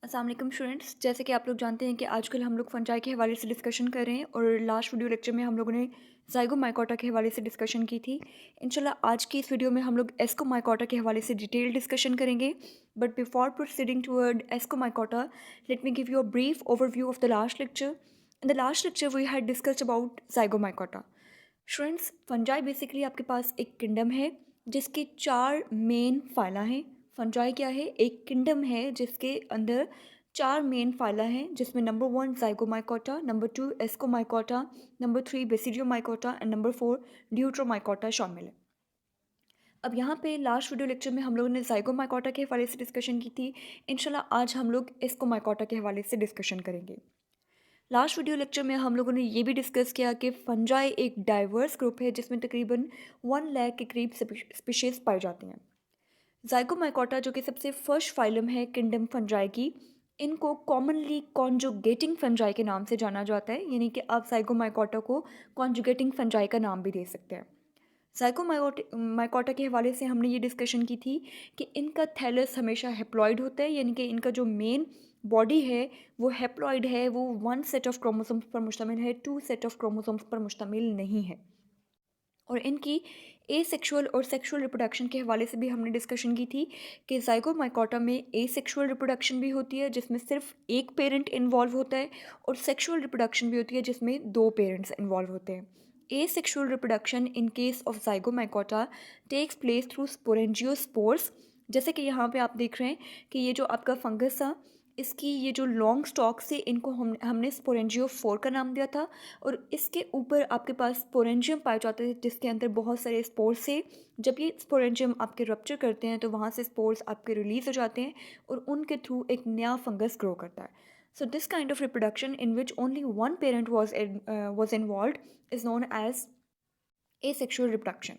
अस्सलाम वालेकुम स्टूडेंट्स। जैसे कि आप लोग जानते हैं कि आजकल हम लोग फंजाई के हवाले से डिस्कशन कर रहे हैं और लास्ट वीडियो लेक्चर में हम लोगों ने ज़ाइगोमाइकोटा के हवाले से डिस्कशन की थी। इंशाल्लाह आज की इस वीडियो में हम लोग एस्कोमाइकोटा के हवाले से डिटेल डिस्कशन करेंगे। But before proceeding toward ascomycota, let me give you a brief overview of the last lecture. In the last lecture we had discussed about zygomycota. Students, fungi basically आपके पास एक kingdom है जिसके चार main phyla हैं। Fungi क्या है? एक किंगडम है जिसके अंदर चार मेन फाइला हैं, जिसमें number 1 zygomycota, number 2 ascomycota, number 3 basidiomycota and number 4 deuteromycota शामिल है। अब यहाँ पे लास्ट वीडियो लेक्चर में हम लोगों ने ज़ाइगोमाइकोटा के हवाले से डिस्कशन की थी। इंशाल्लाह आज हम लोग एस्कोमाइकोटा के हवाले से डिस्कशन करेंगे। लास्ट वीडियो लेक्चर में हम लोगों ने ये भी डिस्कस किया कि फंजाई एक डाइवर्स ग्रुप है जिसमें तकरीबन 1 लाख के करीब स्पीशीज़ पाई जाती हैं। ज़ाइगोमाइकोटा जो कि सबसे फर्स्ट फाइलम है किंगडम फंजाई की, इनको कॉमनली कॉन्जुगेटिंग फंजाई के नाम से जाना जाता है, यानी कि आप ज़ाइगोमाइकोटा को कॉन्जुगेटिंग फंजाई का नाम भी दे सकते हैं। ज़ाइगोमाइकोटा के हवाले से हमने ये डिस्कशन की थी कि इनका थैलस हमेशा हेप्लॉइड होता है, यानी कि इनका जो मेन बॉडी है वो हेप्लॉइड है, वो 1 सेट ऑफ क्रोमोसोम्स पर मुश्तमिल है, 2 सेट ऑफ क्रोमोसोम्स पर मुश्तमिल नहीं है। और इनकी एसेक्सुअल और सेक्सुअल रिप्रोडक्शन के हवाले से भी हमने डिस्कशन की थी कि ज़ाइगोमाइकोटा में एसेक्सुअल रिप्रोडक्शन भी होती है जिसमें सिर्फ एक पेरेंट इन्वॉल्व होता है, और सेक्सुअल रिप्रोडक्शन भी होती है जिसमें 2 पेरेंट्स इन्वॉल्व होते हैं। Asexual reproduction in case of zygomycota takes place through sporangiospores. जैसे कि यहाँ पे आप देख रहे हैं कि ये जो आपका फंगस था, इसकी ये जो लॉन्ग स्टॉक से इनको हमने स्पोरेंजियोफोर का नाम दिया था, और इसके ऊपर आपके पास स्पोरेंजियम पाए जाते थे जिसके अंदर बहुत सारे स्पोर्स से जब ये स्पोरेंजियम आपके रप्चर करते हैं तो वहाँ से स्पोर्स आपके रिलीज हो जाते हैं और उनके थ्रू एक नया फंगस ग्रो करता है। So this kind of reproduction in which only one parent was involve is known as asexual reproduction.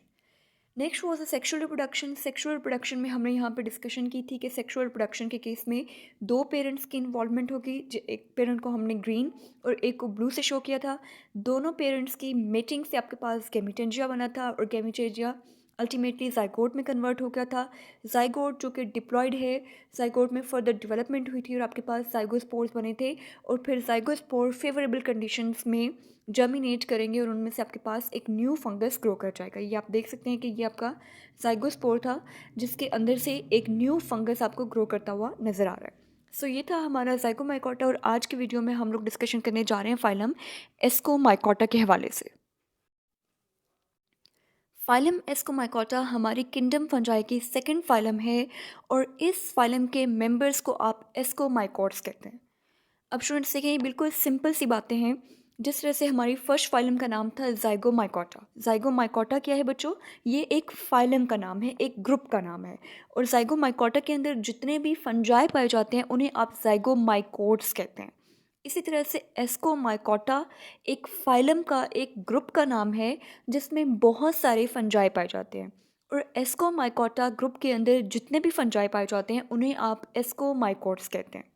Next was the sexual reproduction. Sexual reproduction में हमने यहाँ पे डिस्कशन की थी कि सेक्सुअल रिप्रोडक्शन के केस में 2 पेरेंट्स की इन्वॉल्वमेंट होगी। एक पेरेंट को हमने ग्रीन और एक को ब्लू से शो किया था। दोनों पेरेंट्स की मेटिंग से आपके पास गैमेटेंजिया बना था और गैमेटेंजिया अल्टीमेटली जाइगोट में कन्वर्ट हो गया था। जाइगोट जो कि डिप्लॉयड है, जाइगोट में फर्दर डेवलपमेंट हुई थी और आपके पास जाइगोस्पोर्स बने थे, और फिर जाइगोस्पोर फेवरेबल कंडीशंस में जर्मिनेट करेंगे और उनमें से आपके पास एक न्यू फंगस ग्रो कर जाएगा। ये आप देख सकते हैं कि ये आपका जाइगोस्पोर था जिसके अंदर से एक न्यू फंगस आपको ग्रो करता हुआ नज़र आ रहा है। सो ये था हमारा ज़ाइगोमाइकोटा, और आज की वीडियो में हम लोग डिस्कशन करने जा रहे हैं फाइलम एस्कोमाइकोटा के हवाले से। फाइलम एस्कोमाइकोटा हमारी किंगडम फंजाई की सेकंड फाइलम है, और इस फाइलम के मेंबर्स को आप एस्कोमाइकोट्स कहते हैं। अब स्टूडेंट्स देखें, ये बिल्कुल सिंपल सी बातें हैं। जिस तरह से हमारी फर्स्ट फाइलम का नाम था ज़ाइगोमाइकोटा। ज़ाइगोमाइकोटा क्या है बच्चों? ये एक फाइलम का नाम है, एक ग्रुप का नाम है। और ज़ाइगोमाइकोटा के अंदर जितने भी फंजाई पाए जाते हैं उन्हें आप ज़ाइगोमाइकोट्स कहते हैं। इसी तरह से एस्कोमाइकोटा एक फाइलम का, एक ग्रुप का नाम है जिसमें बहुत सारे फंजाई पाए जाते हैं। और एस्कोमाइकोटा ग्रुप के अंदर जितने भी फंजाई पाए जाते हैं उन्हें आप एस्कोमाइकोट्स कहते हैं।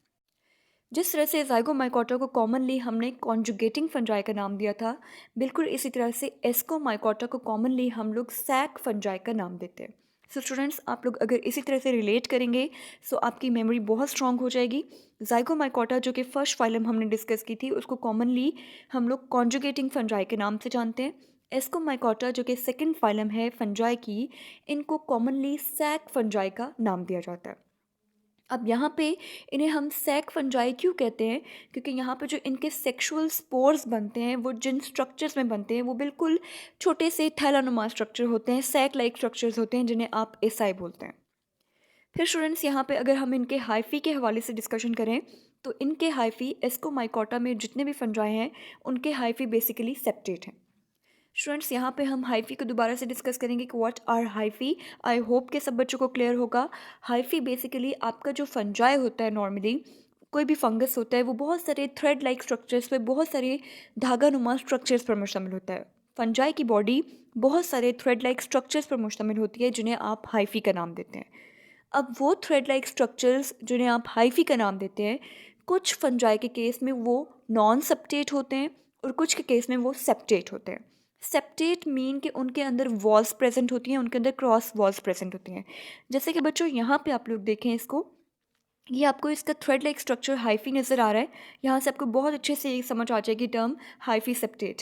जिस तरह से ज़ाइगोमाइकोटा को कॉमनली हमने कॉन्जुगेटिंग फंजाई का नाम दिया था, बिल्कुल इसी तरह से एस्कोमाइकोटा को कॉमनली हम लोग सैक फंजाई का नाम देते हैं। सो स्टूडेंट्स, आप लोग अगर इसी तरह से रिलेट करेंगे सो आपकी मेमोरी बहुत स्ट्रांग हो जाएगी। ज़ाइगोमाइकोटा जो कि फर्स्ट फाइलम हमने डिस्कस की थी, उसको कॉमनली हम लोग कॉन्जुगेटिंग फंजाई के नाम से जानते हैं। एस्कोमाइकोटा जो कि सेकेंड फाइलम है फंजाई की, इनको कॉमनली सैक फंजाई का नाम दिया जाता है। अब यहाँ पे इन्हें हम सैक फंजाई क्यों कहते हैं? क्योंकि यहाँ पे जो इनके सेक्सुअल स्पोर्स बनते हैं वो जिन स्ट्रक्चर्स में बनते हैं वो बिल्कुल छोटे से थैलानुमा स्ट्रक्चर होते हैं, सैक लाइक स्ट्रक्चर्स होते हैं जिन्हें आप एसाई बोलते हैं। फिर स्टूडेंट्स, यहाँ पे अगर हम इनके हाइफी के हवाले से डिस्कशन करें तो इनके हाइफी एस्कोमाइकोटा में जितने भी फंजाई हैं उनके हाइफी बेसिकली सेप्टेट हैं। स्टूडेंट्स, यहाँ पे हम हाइफी को दोबारा से डिस्कस करेंगे कि what are hyphae. I hope के सब बच्चों को क्लियर होगा। हाइफी बेसिकली आपका जो फंजाई होता है, नॉर्मली कोई भी फंगस होता है वो बहुत सारे थ्रेड लाइक स्ट्रक्चर्स पे, बहुत सारे धागा नुमा स्ट्रक्चर्स पर मुश्तमिल होता है। फंजाई की बॉडी बहुत सारे थ्रेड लाइक स्ट्रक्चर्स पर मुश्तमिल होती है जिन्हें आप हाइफी का नाम देते हैं। अब वो थ्रेड लाइक स्ट्रक्चर्स जिन्हें आप हाइफी का नाम देते हैं, कुछ फंजाई के केस में वो नॉन सेप्टेट होते हैं और कुछ के केस में वो सेप्टेट होते हैं। सेप्टेट मीन कि उनके अंदर वॉल्स प्रेजेंट होती हैं, उनके अंदर क्रॉस वॉल्स प्रेजेंट होती हैं। जैसे कि बच्चों यहाँ पे आप लोग देखें इसको, ये आपको इसका थ्रेड लाइक स्ट्रक्चर हाइफी नज़र आ रहा है। यहाँ से आपको बहुत अच्छे से ये समझ आ जाएगी टर्म हाइफी सेप्टेट।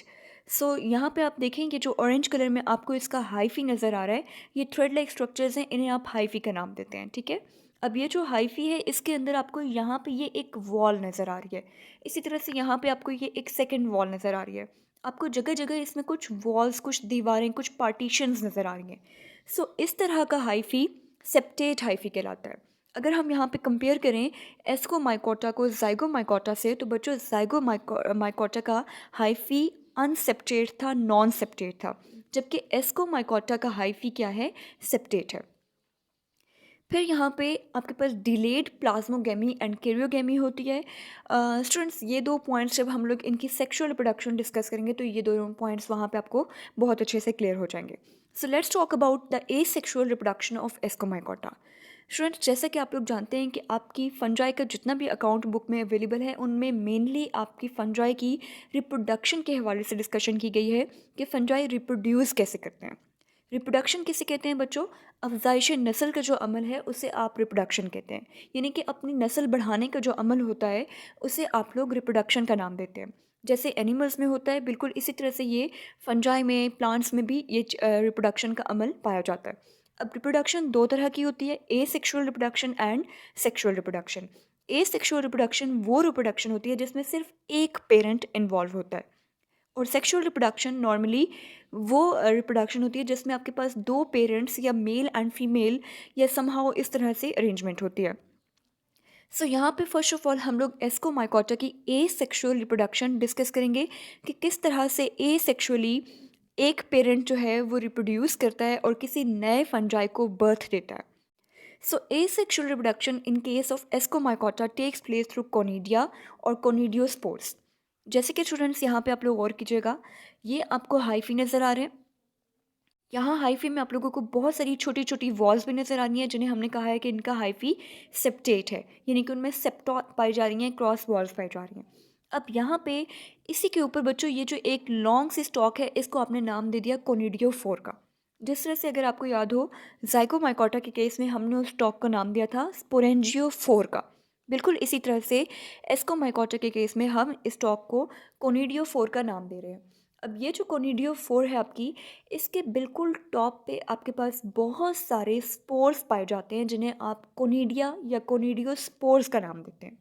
सो यहाँ पे आप देखेंगे जो ऑरेंज कलर में आपको इसका हाइफी नज़र आ रहा है, ये थ्रेड लाइक स्ट्रक्चर्स हैं, इन्हें आप हाइफी का नाम देते हैं, ठीक है। अब ये जो हाइफी है इसके अंदर आपको यहाँ पे ये एक वॉल नज़र आ रही है। इसी तरह से यहाँ पे आपको ये एक सेकेंड वॉल नज़र आ रही है। आपको जगह जगह इसमें कुछ वॉल्स, कुछ दीवारें, कुछ पार्टीशंस नज़र आ रही हैं। सो इस तरह का हाइफी सेप्टेट हाइफी कहलाता है। अगर हम यहाँ पे कंपेयर करें एस्कोमाइकोटा को ज़ाइगोमाइकोटा से, तो बच्चों ज़ाइगोमाइकोटा का हाइफी अनसेप्टेट था, नॉन सेप्टेट था, जबकि एस्कोमाइकोटा का हाइफी क्या है, सेप्टेट है। फिर यहाँ पे आपके पास डिलेड प्लाज्मोगेमी एंड कैरियोगेमी होती है। स्टूडेंट्स, ये दो पॉइंट्स जब हम लोग इनकी सेक्सुअल रिप्रोडक्शन डिस्कस करेंगे तो ये दोनों पॉइंट्स वहाँ पे आपको बहुत अच्छे से क्लियर हो जाएंगे। So let's talk about the asexual reproduction of Ascomycota. Students, जैसा कि आप लोग जानते हैं कि आपकी फंजाई का जितना भी अकाउंट बुक में अवेलेबल है उनमें मेनली आपकी फंजाई की रिप्रोडक्शन के हवाले से डिस्कशन की गई है कि फंजाई रिप्रोड्यूस कैसे करते हैं। रिप्रोडक्शन किसे कहते हैं बच्चों? अफजाइश नस्ल का जो अमल है उसे आप रिप्रोडक्शन कहते हैं, यानी कि अपनी नस्ल बढ़ाने का जो अमल होता है उसे आप लोग रिप्रोडक्शन का नाम देते हैं। जैसे एनिमल्स में होता है, बिल्कुल इसी तरह से ये फंजाई में, प्लांट्स में भी ये रिप्रोडक्शन का अमल पाया जाता है। अब रिप्रोडक्शन दो तरह की होती है, asexual reproduction and sexual reproduction. Asexual reproduction वो रिप्रोडक्शन होती है जिसमें सिर्फ एक पेरेंट इन्वॉल्व होता है, और सेक्सुअल रिप्रोडक्शन नॉर्मली वो रिप्रोडक्शन होती है जिसमें आपके पास दो पेरेंट्स या मेल एंड फीमेल या समहाउ इस तरह से अरेंजमेंट होती है। सो यहाँ पे फर्स्ट ऑफ ऑल हम लोग एस्कोमाइकोटा की ए सेक्शुअल रिप्रोडक्शन डिस्कस करेंगे कि किस तरह से ए सेक्शुअली एक पेरेंट जो है वो रिप्रोड्यूस करता है और किसी नए फंजाई को बर्थ देता है। So asexual reproduction in case of ascomycota takes place through conidia और कोनिडियोस्पोर्स। जैसे कि स्टूडेंट्स यहाँ पे आप लोग गौर कीजिएगा, ये आपको हाइफी नज़र आ रहे हैं। यहाँ हाइफी में आप लोगों को बहुत सारी छोटी छोटी वॉल्स भी नज़र आ रही हैं जिन्हें हमने कहा है कि इनका हाइफी सेप्टेट है, यानी कि उनमें सेप्टॉ पाई जा रही हैं, क्रॉस वॉल्स पाई जा रही हैं। अब यहाँ पे इसी के ऊपर बच्चों ये जो एक लॉन्ग सी स्टॉक है इसको आपने नाम दे दिया कोनिडियोफोर का। जिस तरह से अगर आपको याद हो ज़ाइगोमाइकोटा के केस में हमने उस स्टॉक का नाम दिया था स्पोरेंजियोफोर का, बिल्कुल इसी तरह से एस्कोमाइकोटा के केस में हम इस स्टॉक को कोनिडियोफोर का नाम दे रहे हैं। अब ये जो कोनिडियोफोर है आपकी, इसके बिल्कुल टॉप पे आपके पास बहुत सारे स्पोर्स पाए जाते हैं जिन्हें आप कोनिडिया या कोनिडियोस्पोर्स का नाम देते हैं।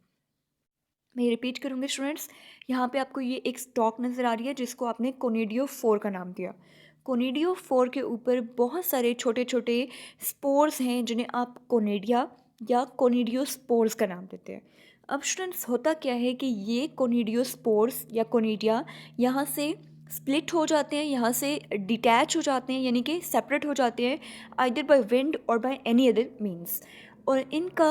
मैं रिपीट करूँगी स्टूडेंट्स, यहाँ पे आपको ये एक स्टॉक नज़र आ रही है जिसको आपने कोनिडियोफोर का नाम दिया। कोनिडियोफोर के ऊपर बहुत सारे छोटे छोटे स्पोर्स हैं जिन्हें आप कोनिडिया या कोनिडियोस्पोर्स का नाम देते हैं। अब स्टूडेंट्स, होता क्या है कि ये कोनिडियोस्पोर्स या कोनिडिया यहाँ से स्प्लिट हो जाते हैं, यहाँ से डिटैच हो जाते हैं, यानी कि सेपरेट हो जाते हैं आइदर बाय विंड और बाय एनी अदर मीन्स। और इनका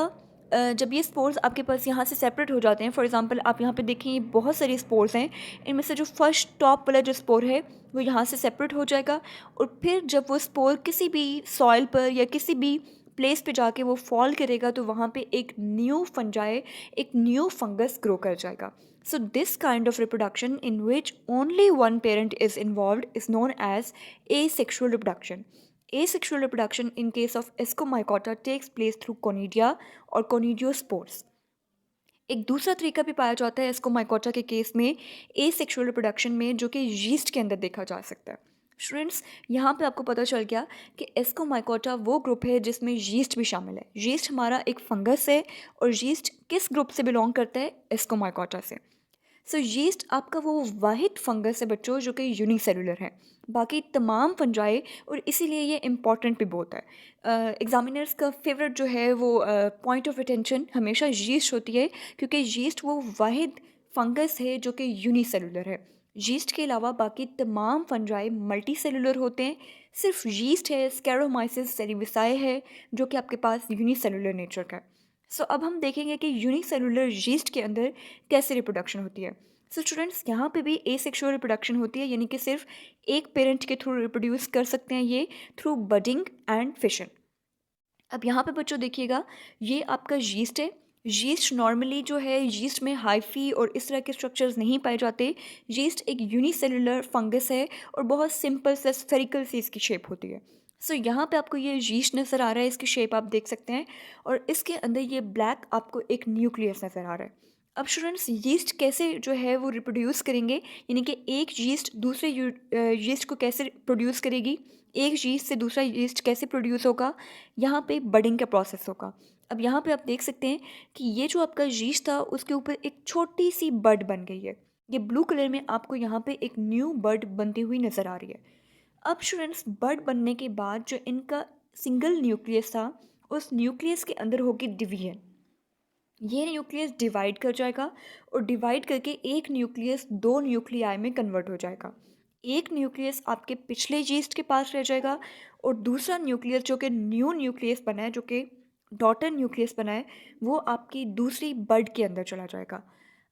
जब ये स्पोर्स आपके पास यहाँ से सेपरेट हो जाते हैं, फॉर एग्जांपल आप यहाँ पे देखें ये बहुत सारे स्पोर्स हैं, इनमें से जो फर्स्ट टॉप वाला जो स्पोर है वो यहाँ से सेपरेट हो जाएगा, और फिर जब वो स्पोर किसी भी सॉइल पर या किसी भी प्लेस पे जाके वो फॉल करेगा तो वहाँ पे एक न्यू फंजाई, एक न्यू फंगस ग्रो कर जाएगा। So this kind of reproduction in which only one parent is involved is known as asexual reproduction. Asexual reproduction in case of Escomycota takes place through conidia और conidiospores. एक दूसरा तरीका भी पाया जाता है एस्कोमाइकोटा के केस में एसेक्सुअल रिप्रोडक्शन में, जो कि यीस्ट के अंदर देखा जा सकता है। स्टूडेंट्स, यहाँ पे आपको पता चल गया कि एस्कोमाइकोटा वो ग्रुप है जिसमें यीस्ट भी शामिल है। यीस्ट हमारा एक फंगस है और यीस्ट किस ग्रुप से बिलोंग करता है? एस्कोमाइकोटा से। सो यीस्ट आपका वो वाहिद फंगस है बच्चों जो कि यूनिसेलुलर है, बाकी तमाम फंजाई, और इसीलिए ये इम्पॉर्टेंट भी बहुत है। एग्जामिनर्स का फेवरेट जो है वो पॉइंट ऑफ अटेंशन हमेशा यीस्ट होती है, क्योंकि यीस्ट वो वाहिद फंगस है जो कि यूनिसेलुलर है। यीस्ट के अलावा बाकी तमाम फंजाई मल्टी सेलुलर होते हैं, सिर्फ यीस्ट है, स्कैरोमाइसिस सेरिविसाई है, जो कि आपके पास यूनिसेलुलर नेचर का है। सो अब हम देखेंगे कि यूनिसेलुलर यीस्ट के अंदर कैसे रिप्रोडक्शन होती है। सो स्टूडेंट्स, यहाँ पे भी एसेक्सुअल रिप्रोडक्शन होती है, यानी कि सिर्फ एक पेरेंट के थ्रू रिप्रोड्यूस कर सकते हैं ये थ्रू बडिंग एंड फिशन। अब यहाँ पे बच्चों देखिएगा, ये आपका यीस्ट है। यीस्ट नॉर्मली जो है, यीस्ट में हाइफी और इस तरह के स्ट्रक्चर्स नहीं पाए जाते। यीस्ट एक यूनिसेलुलर फंगस है और बहुत सिंपल से स्फेरिकल सी इसकी शेप होती है। सो यहाँ पे आपको ये यीस्ट नज़र आ रहा है, इसकी शेप आप देख सकते हैं, और इसके अंदर ये ब्लैक आपको एक न्यूक्लियस नज़र आ रहा है। अब स्टूडेंट्स, यीस्ट कैसे जो है वो रिप्रोड्यूस करेंगे, यानी कि एक यीस्ट दूसरे यीस्ट को कैसे प्रोड्यूस करेगी, एक यीस्ट से दूसरा यीस्ट कैसे प्रोड्यूस होगा, यहाँ पे बडिंग का प्रोसेस होगा। अब यहाँ पे आप देख सकते हैं कि ये जो आपका यीस्ट था उसके ऊपर एक छोटी सी बड बन गई है। ये ब्लू कलर में आपको यहाँ पे एक न्यू बड बनती हुई नज़र आ रही है। अब स्टूडेंट्स, बड बनने के बाद जो इनका सिंगल न्यूक्लियस था, उस न्यूक्लियस के अंदर होगी डिवीजन। ये न्यूक्लियस डिवाइड कर जाएगा और डिवाइड करके एक न्यूक्लियस दो न्यूक्लियाई में कन्वर्ट हो जाएगा। एक न्यूक्लियस आपके पिछले यीस्ट के पास रह जाएगा और दूसरा न्यूक्लियस जो कि न्यू न्यूक्लियस बना है, जो कि डॉटर न्यूक्लियस बना है, वो आपकी दूसरी बड के अंदर चला जाएगा।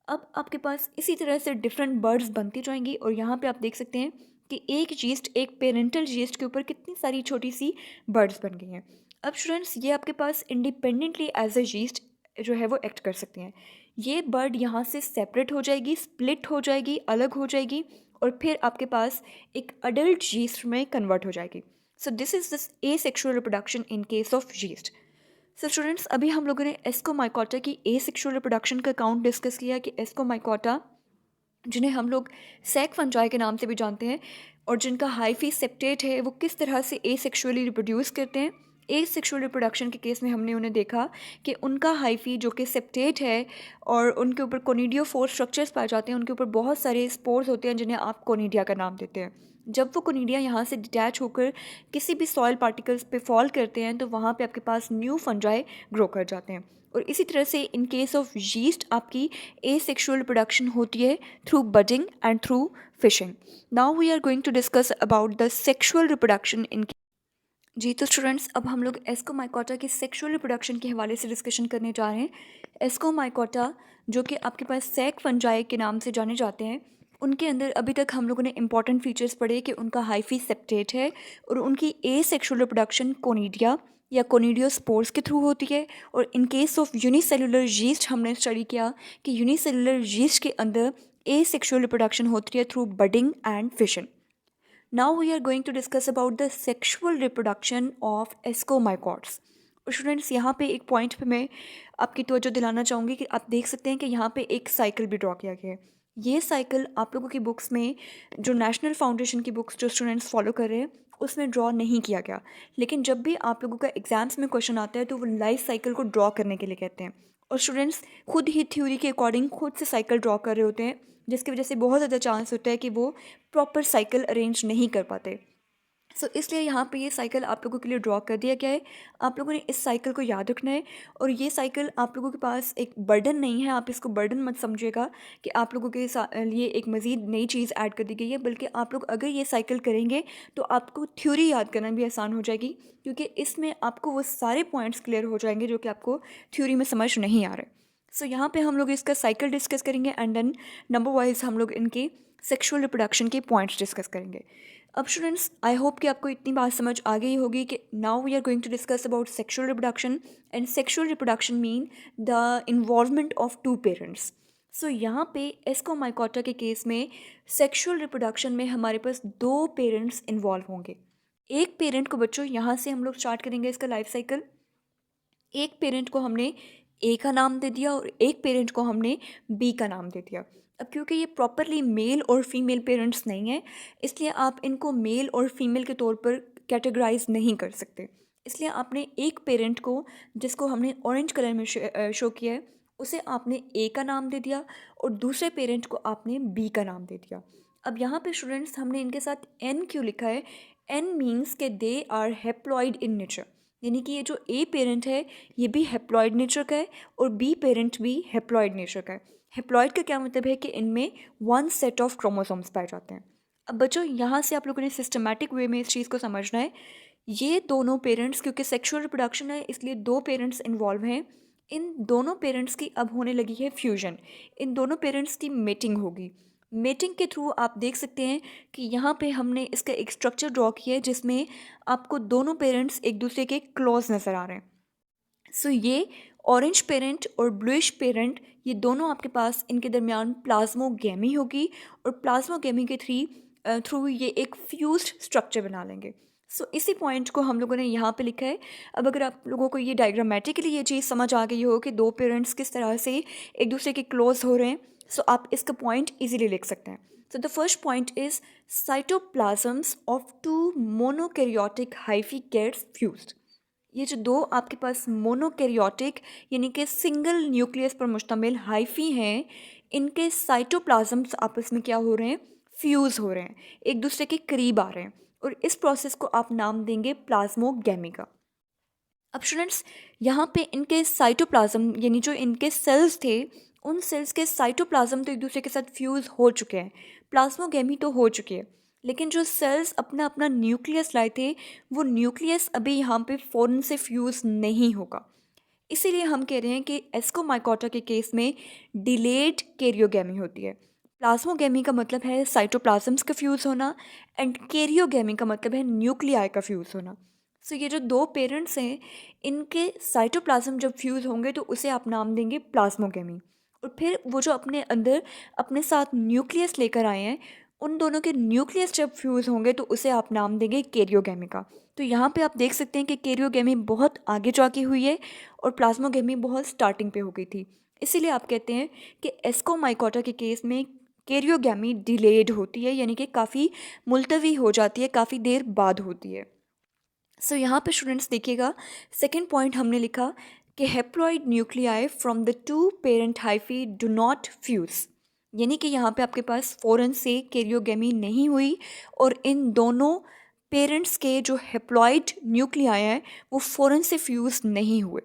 अब आपके पास इसी तरह से डिफरेंट बर्ड्स बनती जाएंगी और यहाँ पे आप देख सकते हैं कि एक यीस्ट, एक पेरेंटल यीस्ट के ऊपर कितनी सारी छोटी सी बर्ड्स बन गई हैं। अब स्टूडेंट्स, ये आपके पास इंडिपेंडेंटली एज अ यीस्ट जो है वो एक्ट कर सकती हैं। ये बर्ड यहाँ से सेपरेट हो जाएगी, स्प्लिट हो जाएगी, अलग हो जाएगी और फिर आपके पास एक अडल्ट यीस्ट में कन्वर्ट हो जाएगी। So this is this A sexual reproduction in case of yeast. So students, अभी हम लोगों ने एस्कोमाइकोटा की ए सेक्शुअल रिप्रोडक्शन का काउंट डिस्कस किया कि एस्कोमाइकोटा, जिन्हें हम लोग सैक फंजाई के नाम से भी जानते हैं, और जिनका हाइफी सेप्टेट है, वो किस तरह से ए सेक्शुअली रिप्रोड्यूस करते हैं। ए सेक्शुअल रिप्रोडक्शन के केस में हमने उन्हें देखा कि उनका हाइफी जो कि सेप्टेट है और उनके ऊपर कोनिडियोफोर स्ट्रक्चर्स पाए जाते हैं, उनके ऊपर बहुत सारे स्पोर्स होते हैं जिन्हें आप कोनिडिया का नाम देते हैं। जब वो कोनिडिया यहाँ से डिटैच होकर किसी भी सॉइल पार्टिकल्स पे फॉल करते हैं तो वहाँ पे आपके पास न्यू फंजाई ग्रो कर जाते हैं। और इसी तरह से इन केस ऑफ यीस्ट आपकी ए सेक्शुअल रिप्रोडक्शन होती है through budding and through fission. Now we are going to discuss about the sexual reproduction in. जी तो स्टूडेंट्स, अब हम लोग एस्कोमाइकोटा की सेक्शुअल रिप्रोडक्शन के हवाले से डिस्कशन करने जा रहे हैं। एस्कोमाइकोटा, जो कि आपके पास सैक फंजाई के नाम से जाने जाते हैं, उनके अंदर अभी तक हम लोगों ने इंपॉर्टेंट फीचर्स पढ़े कि उनका हाइफी सेप्टेट है और उनकी ए सेक्शुअल रिप्रोडक्शन कोनिडिया या कोनिडियोस्पोर्स के थ्रू होती है। और इन केस ऑफ यूनिसेलुलर यीस्ट हमने स्टडी किया कि यूनिसेलुलर यीस्ट के अंदर ए सेक्शुअल रिप्रोडक्शन होती है through budding and fission. Now we are going to discuss about the sexual reproduction of ascomycetes. Students, यहाँ पे एक पॉइंट पे मैं आपकी तवज्जो दिलाना चाहूँगी कि आप देख सकते हैं कि यहाँ पे एक साइकिल भी ड्रॉ किया गया है। ये साइकिल आप लोगों की बुक्स में, जो नेशनल फाउंडेशन की बुक्स जो स्टूडेंट्स फॉलो कर रहे हैं, उसमें ड्रॉ नहीं किया गया। लेकिन जब भी आप लोगों का एग्जाम्स में क्वेश्चन आता है तो वो लाइफ साइकिल को ड्रॉ करने के लिए कहते हैं और स्टूडेंट्स खुद ही थ्योरी के अकॉर्डिंग खुद से साइकिल ड्रॉ कर रहे होते हैं, जिसकी वजह से बहुत ज़्यादा चांस होता है कि वो प्रॉपर साइकिल अरेंज नहीं कर पाते। सो इसलिए यहाँ पे ये साइकिल आप लोगों के लिए ड्रॉ कर दिया गया है। आप लोगों ने इस साइकिल को याद रखना है और ये साइकिल आप लोगों के पास एक बर्डन नहीं है। आप इसको बर्डन मत समझिएगा कि आप लोगों के लिए एक मज़ीद नई चीज़ ऐड कर दी गई है, बल्कि आप लोग अगर ये साइकिल करेंगे तो आपको थ्योरी याद करना भी आसान हो जाएगी, क्योंकि इसमें आपको वो सारे पॉइंट्स क्लियर हो जाएंगे जो कि आपको थ्योरी में समझ नहीं आ रहे। सो यहाँ पे हम लोग इसका साइकिल डिस्कस करेंगे एंड देन नंबर वाइज हम लोग इनके सेक्सुअल रिप्रोडक्शन के पॉइंट्स डिस्कस करेंगे। अब स्टूडेंट्स, आई होप कि आपको इतनी बात समझ आ गई होगी कि now we are going to discuss about sexual reproduction and sexual reproduction mean the involvement of two parents. So यहाँ पे एस्कोमाइकोटा के केस में सेक्सुअल रिप्रोडक्शन में हमारे पास दो पेरेंट्स इन्वॉल्व होंगे। एक पेरेंट को, बच्चों यहाँ से हम लोग स्टार्ट करेंगे इसका लाइफ साइकिल। एक पेरेंट को हमने ए का नाम दे दिया और एक पेरेंट को हमने बी का नाम दे दिया। अब क्योंकि ये प्रॉपरली मेल और फीमेल पेरेंट्स नहीं हैं, इसलिए आप इनको मेल और फीमेल के तौर पर कैटेगराइज नहीं कर सकते। इसलिए आपने एक पेरेंट को, जिसको हमने ऑरेंज कलर में शो किया है, उसे आपने ए का नाम दे दिया और दूसरे पेरेंट को आपने बी का नाम दे दिया। अब यहाँ पे स्टूडेंट्स, हमने इनके साथ एन क्यों लिखा है? एन मीन्स के they are haploid in nature, यानी कि ये जो ए पेरेंट है ये भी हैप्लॉइड नेचर का है और बी पेरेंट भी हैप्लॉइड नेचर का है। हैप्लॉइड का क्या मतलब है कि इनमें वन सेट ऑफ क्रोमोसोम्स पाए जाते हैं। अब बच्चों, यहाँ से आप लोगों ने सिस्टमैटिक वे में इस चीज़ को समझना है। ये दोनों पेरेंट्स, क्योंकि सेक्सुअल रिप्रोडक्शन है इसलिए दो पेरेंट्स इन्वॉल्व हैं। इन दोनों पेरेंट्स की अब होने लगी है फ्यूजन। इन दोनों पेरेंट्स की मेटिंग होगी। मेटिंग के थ्रू आप देख सकते हैं कि यहाँ पे हमने इसका एक स्ट्रक्चर ड्रॉ किया है जिसमें आपको दोनों पेरेंट्स एक दूसरे के क्लोज नज़र आ रहे हैं। सो ये ऑरेंज पेरेंट और ब्लूइश पेरेंट, ये दोनों आपके पास, इनके दरमियान प्लाज्मोगेमी होगी और प्लाज्मोगेमी के थ्रू ये एक फ्यूज्ड स्ट्रक्चर बना लेंगे। इसी पॉइंट को हम लोगों ने यहाँ पे लिखा है। अब अगर आप लोगों को ये डायग्रामेटिकली ये चीज़ समझ आ गई हो कि दो पेरेंट्स किस तरह से एक दूसरे के क्लोज हो रहे हैं, आप इसका पॉइंट इजीली लिख सकते हैं। The first point is cytoplasms of two monokaryotic hyphae gets fused. ये जो दो आपके पास मोनोकैरियोटिक यानी कि सिंगल न्यूक्लियस पर मुश्तमिल हाइफी हैं, इनके साइटोप्लाज्म्स आपस में क्या हो रहे हैं, फ्यूज़ हो रहे हैं, एक दूसरे के करीब आ रहे हैं, और इस प्रोसेस को आप नाम देंगे प्लाज्मोगैमी का। अब स्टूडेंट्स, यहाँ पे इनके साइटोप्लाज्म यानी जो इनके सेल्स थे, उन सेल्स के साइटोप्लाज्म तो एक दूसरे के साथ फ्यूज़ हो चुके हैं, प्लाज्मोगैमी तो हो चुकी है, लेकिन जो सेल्स अपना अपना न्यूक्लियस लाए थे, वो न्यूक्लियस अभी यहाँ पे फ़ौरन से फ्यूज़ नहीं होगा। इसीलिए हम कह रहे हैं कि एस्कोमाइकोटा के केस में डिलेड कैरियोगैमी होती है। प्लाज्मोगैमी का मतलब है साइटोप्लाज्म्स का फ्यूज़ होना, एंड कैरियोगैमी का मतलब है न्यूक्लियाई का फ्यूज़ होना। ये जो दो पेरेंट्स हैं, इनके साइटोप्लाज्म जब फ्यूज़ होंगे तो उसे आप नाम देंगे प्लाज्मोगैमी, और फिर वो जो अपने अंदर अपने साथ न्यूक्लियस लेकर आए हैं, उन दोनों के न्यूक्लियस जब फ्यूज़ होंगे तो उसे आप नाम देंगे कैरियोगैमी का। तो यहाँ पे आप देख सकते हैं कि कैरियोगैमी बहुत आगे जाके हुई है और प्लाज्मोगैमी बहुत स्टार्टिंग पे हो गई थी। इसीलिए आप कहते हैं कि एस्कोमाइकोटा के केस में कैरियोगैमी डिलेड होती है, यानी कि काफ़ी मुलतवी हो जाती है, काफ़ी देर बाद होती है। यहाँ पे स्टूडेंट्स देखिएगा, सेकेंड पॉइंट हमने लिखा कि haploid nuclei from the two parent hyphae do not fuse, यानी कि यहाँ पे आपके पास फ़ौरन से कैरियोगैमी नहीं हुई और इन दोनों पेरेंट्स के जो हेप्लॉइड न्यूक्लियाई हैं वो फ़ौरन से फ्यूज़ नहीं हुए।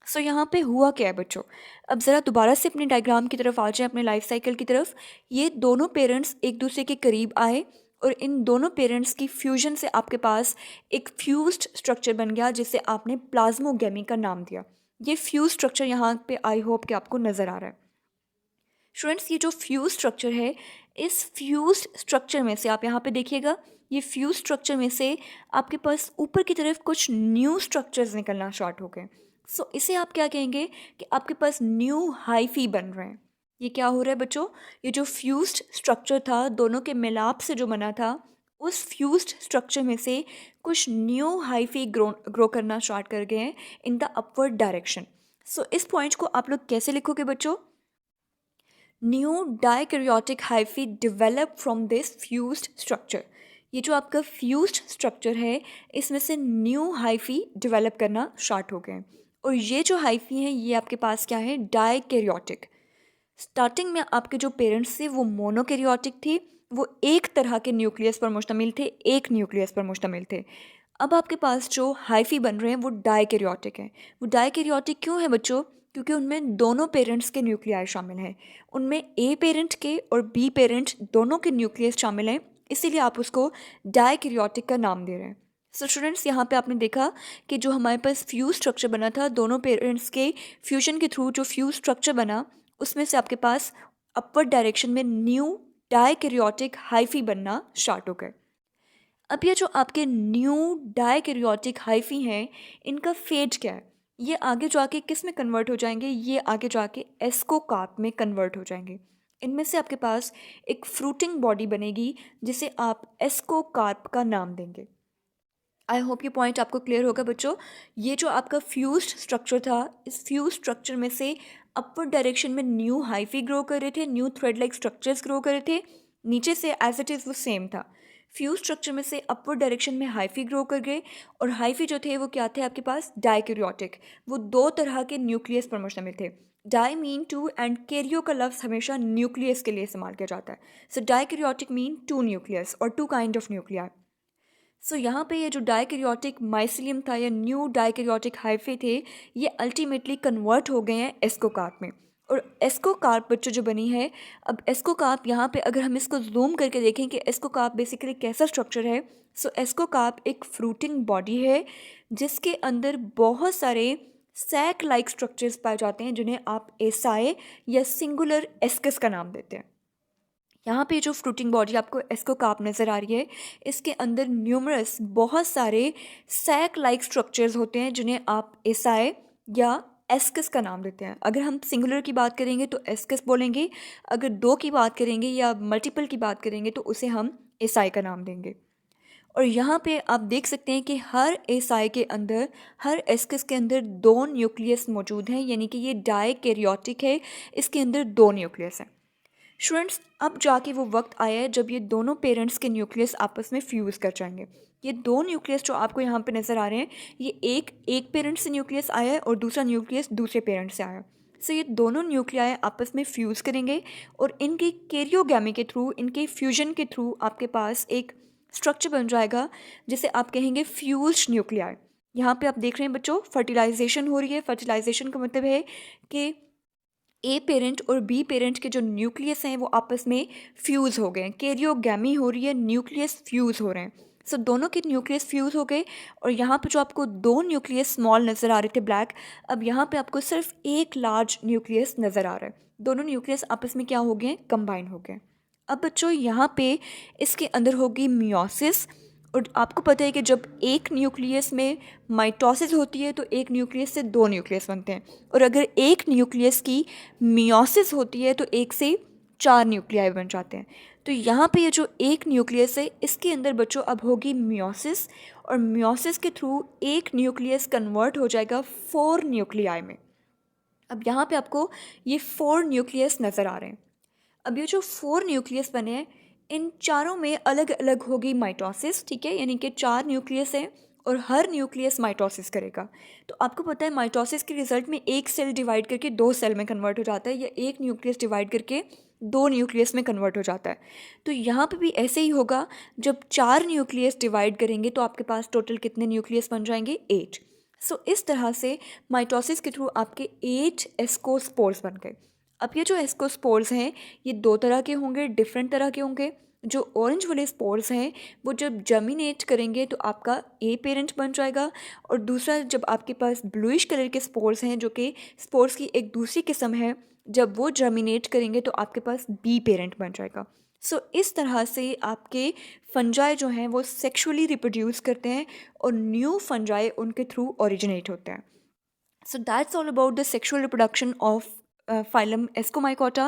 यहाँ पे हुआ क्या है बच्चों, अब ज़रा दोबारा से अपने डायग्राम की तरफ आ जाए, अपने लाइफ साइकिल की तरफ। ये दोनों पेरेंट्स एक दूसरे के करीब आए और इन दोनों पेरेंट्स की फ्यूजन से आपके पास एक फ्यूज्ड स्ट्रक्चर बन गया, जिसे आपने प्लाज्मोगैमी का नाम दिया। ये फ्यूज स्ट्रक्चर यहाँ पे आई होप कि आपको नज़र आ रहा है। स्टूडेंट्स, ये जो फ्यूज स्ट्रक्चर है, इस फ्यूज स्ट्रक्चर में से आप यहाँ पे देखिएगा, ये फ्यूज स्ट्रक्चर में से आपके पास ऊपर की तरफ कुछ न्यू स्ट्रक्चर्स निकलना स्टार्ट हो गए। इसे आप क्या कहेंगे कि आपके पास न्यू हाइफी बन रहे हैं। ये क्या हो रहा है बच्चों, ये जो फ्यूज्ड स्ट्रक्चर था, दोनों के मिलाप से जो बना था, उस फ्यूज्ड स्ट्रक्चर में से कुछ न्यू हाइफी ग्रो करना स्टार्ट कर गए हैं इन द अपवर्ड डायरेक्शन। इस पॉइंट को आप लोग कैसे लिखोगे बच्चों, new dikaryotic hyphae develop from this fused structure. ये जो आपका फ्यूज्ड स्ट्रक्चर है, इसमें से न्यू हाइफी डेवलप करना स्टार्ट हो गए, और ये जो हाइफी हैं ये आपके पास क्या है, डाइकैरियोटिक। स्टार्टिंग में आपके जो पेरेंट्स थे वो मोनोकैरियोटिक थे, वो एक तरह के न्यूक्लियस पर मुश्तमिल थे, एक न्यूक्लियस पर मुश्तमिल थे। अब आपके पास जो हाइफी बन रहे हैं वो डाइकैरियोटिक हैं। वो डाइकैरियोटिक क्यों है बच्चों, क्योंकि उनमें दोनों पेरेंट्स के न्यूक्लियाई शामिल हैं, उनमें ए पेरेंट के और बी पेरेंट दोनों के न्यूक्लियस शामिल हैं, इसीलिए आप उसको डाइकैरियोटिक का नाम दे रहे हैं। स्टूडेंट्स, यहाँ पे आपने देखा कि जो हमारे पास फ्यूज स्ट्रक्चर बना था, दोनों पेरेंट्स के फ्यूजन के थ्रू जो फ्यूज स्ट्रक्चर बना, उसमें से आपके पास अपवर्ड डायरेक्शन में न्यू डाइकैरियोटिक हाइफी बनना स्टार्ट हो गए। अब ये जो आपके न्यू डाइकैरियोटिक हाइफी हैं, इनका फेट क्या है, ये आगे जाके किस में कन्वर्ट हो जाएंगे, ये आगे जाके एस्कोकार्प में कन्वर्ट हो जाएंगे। इनमें से आपके पास एक फ्रूटिंग बॉडी बनेगी जिसे आप एस्कोकार्प का नाम देंगे। आई होप ये पॉइंट आपको क्लियर होगा बच्चों। ये जो आपका फ्यूज्ड स्ट्रक्चर था, इस फ्यूज स्ट्रक्चर में से अपवर्ड डायरेक्शन में न्यू हाइफी ग्रो कर रहे थे, new thread like structures grow कर रहे थे, नीचे से एज इट इज़ वो सेम था। फ्यूज स्ट्रक्चर में से अपवर्ड डायरेक्शन में हाइफी ग्रो कर गए, और हाइफी जो थे वो क्या थे आपके पास, डाइकैरियोटिक। वो दो तरह के न्यूक्लियस पर मुश्तमिल थे। Di mean two and karyo का लफ्ज़ हमेशा न्यूक्लियस के लिए इस्तेमाल किया जाता है। डाइकैरियोटिक मीन टू न्यूक्लियस और टू काइंड ऑफ न्यूक्लियर। यहाँ पे ये जो डाइकैरियोटिक माइसिलियम था या न्यू डाइकैरियोटिक हाइफे थे, ये अल्टीमेटली कन्वर्ट हो गए हैं एस्कोकार्प में, और एस्कोकार्प बच्चों जो बनी है। अब एस्कोकार्प यहाँ पे अगर हम इसको जूम करके देखें कि एस्कोकार्प बेसिकली कैसा स्ट्रक्चर है, एस्कोकार्प एक फ्रूटिंग बॉडी है जिसके अंदर बहुत सारे सैक लाइक स्ट्रक्चर्स पाए जाते हैं, जिन्हें आप एसाए या सिंगुलर एस्कस का नाम देते हैं। यहाँ पे जो फ्रूटिंग बॉडी आपको एस्कोकार्प नज़र आ रही है, इसके अंदर न्यूमरस बहुत सारे सैक लाइक स्ट्रक्चर्स होते हैं, जिन्हें आप एसाए या एस्कस का नाम देते हैं। अगर हम सिंगुलर की बात करेंगे तो एस्कस बोलेंगे, अगर दो की बात करेंगे या मल्टीपल की बात करेंगे तो उसे हम एसाई का नाम देंगे। और यहाँ पे आप देख सकते हैं कि हर एसआई के अंदर, हर एस्कस के अंदर 2 न्यूक्लियस मौजूद हैं, यानी कि ये डाइकैरियोटिक है, इसके अंदर 2 न्यूक्लियस हैं। स्टूडेंट्स, अब जाके वो वक्त आया है जब ये दोनों पेरेंट्स के न्यूक्लियस आपस में फ्यूज़ कर जाएंगे। ये 2 न्यूक्लियस जो आपको यहाँ पे नज़र आ रहे हैं, ये एक पेरेंट से न्यूक्लियस आया है और दूसरा न्यूक्लियस दूसरे पेरेंट से आया है। सो ये दोनों न्यूक्लियाई आपस में फ्यूज़ करेंगे और इनकी कैरियोगैमी के थ्रू, इनके फ्यूजन के थ्रू आपके पास एक स्ट्रक्चर बन जाएगा जिसे आप कहेंगे फ्यूज्ड न्यूक्लियाई। यहाँ पे आप देख रहे हैं बच्चों, फर्टिलाइजेशन हो रही है। फर्टिलाइजेशन का मतलब है कि ए पेरेंट और बी पेरेंट के जो न्यूक्लियस हैं वो आपस में फ्यूज़ हो गए हैं, कैरियोगैमी हो रही है, न्यूक्लियस फ्यूज़ हो रहे हैं। सो दोनों के न्यूक्लियस फ्यूज़ हो गए और यहाँ पे जो आपको 2 न्यूक्लियस स्मॉल नज़र आ रहे थे ब्लैक, अब यहाँ पे आपको सिर्फ एक लार्ज न्यूक्लियस नज़र आ रहा है। दोनों न्यूक्लियस आपस में क्या हो गए, कंबाइन हो गए। अब बच्चों यहाँ पे इसके अंदर होगी मियोसिस, और आपको पता है कि जब एक न्यूक्लियस में माइटोसिस होती है तो एक न्यूक्लियस से 2 न्यूक्लियस बनते हैं, और अगर एक न्यूक्लियस की मियोसिस होती है तो एक से 4 न्यूक्लियाई बन जाते हैं। तो यहाँ पे ये जो एक न्यूक्लियस है, इसके अंदर बच्चों अब होगी मियोसिस, और मियोसिस के थ्रू एक न्यूक्लियस कन्वर्ट हो जाएगा 4 न्यूक्लियाई में। अब यहाँ पे आपको ये 4 न्यूक्लियस नज़र आ रहे हैं। अब ये जो 4 न्यूक्लियस बने हैं, इन चारों में अलग अलग होगी माइटोसिस, ठीक है, यानी कि 4 न्यूक्लियस हैं और हर न्यूक्लियस माइटोसिस करेगा। तो आपको पता है माइटोसिस के रिजल्ट में एक सेल डिवाइड करके 2 सेल में कन्वर्ट हो जाता है, या एक न्यूक्लियस डिवाइड करके 2 न्यूक्लियस में कन्वर्ट हो जाता है। तो यहाँ पे भी ऐसे ही होगा, जब 4 न्यूक्लियस डिवाइड करेंगे तो आपके पास टोटल कितने न्यूक्लियस बन जाएंगे, 8। सो इस तरह से माइटोसिस के थ्रू आपके 8 एस्कोस्पोर्स बन गए। अब ये जो एस्कोस्पोर्स हैं, ये 2 तरह के होंगे, डिफरेंट तरह के होंगे। जो ऑरेंज वाले स्पोर्स हैं वो जब जर्मिनेट करेंगे तो आपका ए पेरेंट बन जाएगा, और दूसरा जब आपके पास ब्लूइश कलर के स्पोर्स हैं जो कि स्पोर्स की एक दूसरी किस्म है, जब वो जर्मिनेट करेंगे तो आपके पास बी पेरेंट बन जाएगा। सो इस तरह से आपके फंजाई जो हैं वो सेक्सुअली रिप्रोड्यूस करते हैं और न्यू फंजाई उनके थ्रू ओरिजिनेट होते हैं। So that's all about the sexual reproduction of phylum Ascomycota.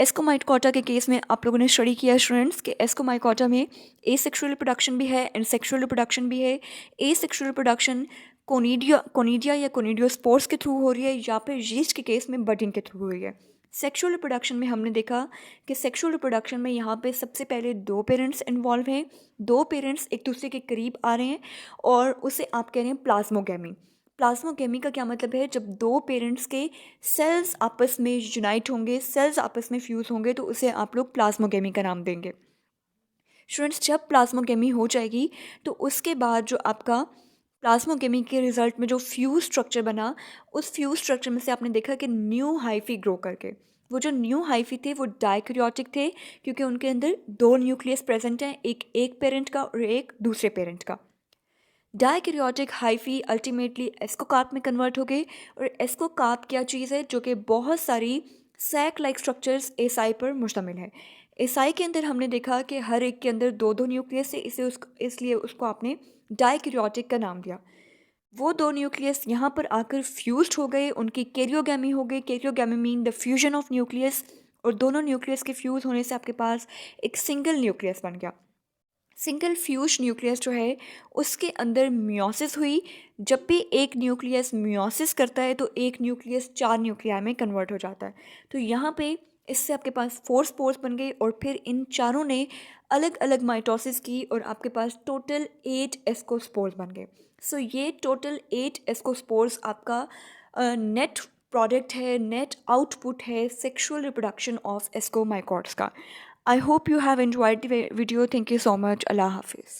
Ascomycota के केस में आप लोगों ने स्टडी किया स्टूडेंट्स कि एस्कोमाइकोटा में ए सेक्शुअल रिप्रोडक्शन भी है एंड सेक्शुअल रिप्रोडक्शन भी है। ए सेक्शुअल रिप्रोडक्शन कोनिडिया या कोनिडियोस्पोर्स के थ्रू हो रही है, या फिर यीस्ट के केस में बडिंग के थ्रू हो रही है। सेक्शुअल रिप्रोडक्शन में हमने देखा कि सेक्शुअल रिप्रोडक्शन में यहाँ पे सबसे पहले 2 पेरेंट्स इन्वॉल्व हैं, 2 पेरेंट्स एक दूसरे के करीब आ रहे हैं, और उसे आप कह रहे हैं प्लाज्मोगैमी। प्लाज्मोगैमी का क्या मतलब है, जब 2 पेरेंट्स के सेल्स आपस में यूनाइट होंगे, सेल्स आपस में फ्यूज़ होंगे, तो उसे आप लोग प्लाज्मोगैमी का नाम देंगे। स्टूडेंट्स, जब प्लाज्मोगैमी हो जाएगी तो उसके बाद जो आपका प्लाज्मोगैमी के रिजल्ट में जो फ्यूज स्ट्रक्चर बना, उस फ्यूज स्ट्रक्चर में से आपने देखा कि न्यू हाइफी ग्रो करके, वो जो न्यू हाइफी थे वो डाइकैरियोटिक थे, क्योंकि उनके अंदर 2 न्यूक्लियस प्रेजेंट हैं, एक पेरेंट का और एक दूसरे पेरेंट का। डाइकैरियोटिक हाइफी अल्टीमेटली एस्कोकार्प में कन्वर्ट हो गए, और एस्कोकार्प क्या चीज़ है, जो कि बहुत सारी सैक लाइक स्ट्रक्चर्स एसआई पर मुश्तमिल है। एसआई के अंदर हमने देखा कि हर एक के अंदर 2 न्यूक्लियस है, इसलिए उसको आपने डाइकैरियोटिक का नाम दिया। वो 2 न्यूक्लियस यहाँ पर आकर फ्यूज्ड हो गए, उनकी कैरियोगैमी हो गई। Karyogamy mean the fusion of nucleus, और दोनों न्यूक्लियस के फ्यूज़ होने से आपके पास एक सिंगल न्यूक्लियस बन गया। सिंगल फ्यूज न्यूक्लियस जो है उसके अंदर मियोसिस हुई। जब भी एक न्यूक्लियस मियोसिस करता है तो एक न्यूक्लियस 4 न्यूक्लियाई में कन्वर्ट हो जाता है। तो यहाँ पे इससे आपके पास 4 स्पोर्स बन गए, और फिर इन चारों ने अलग अलग माइटोसिस की और आपके पास टोटल 8 एस्कोस्पोर्स बन गए। सो ये टोटल 8 एस्कोस्पोर्स आपका नेट प्रोडक्ट है, नेट आउटपुट है सेक्सुअल रिप्रोडक्शन ऑफ एस्कोमाइकोट्स का। I hope you have enjoyed the video. Thank you so much. Allah Hafiz.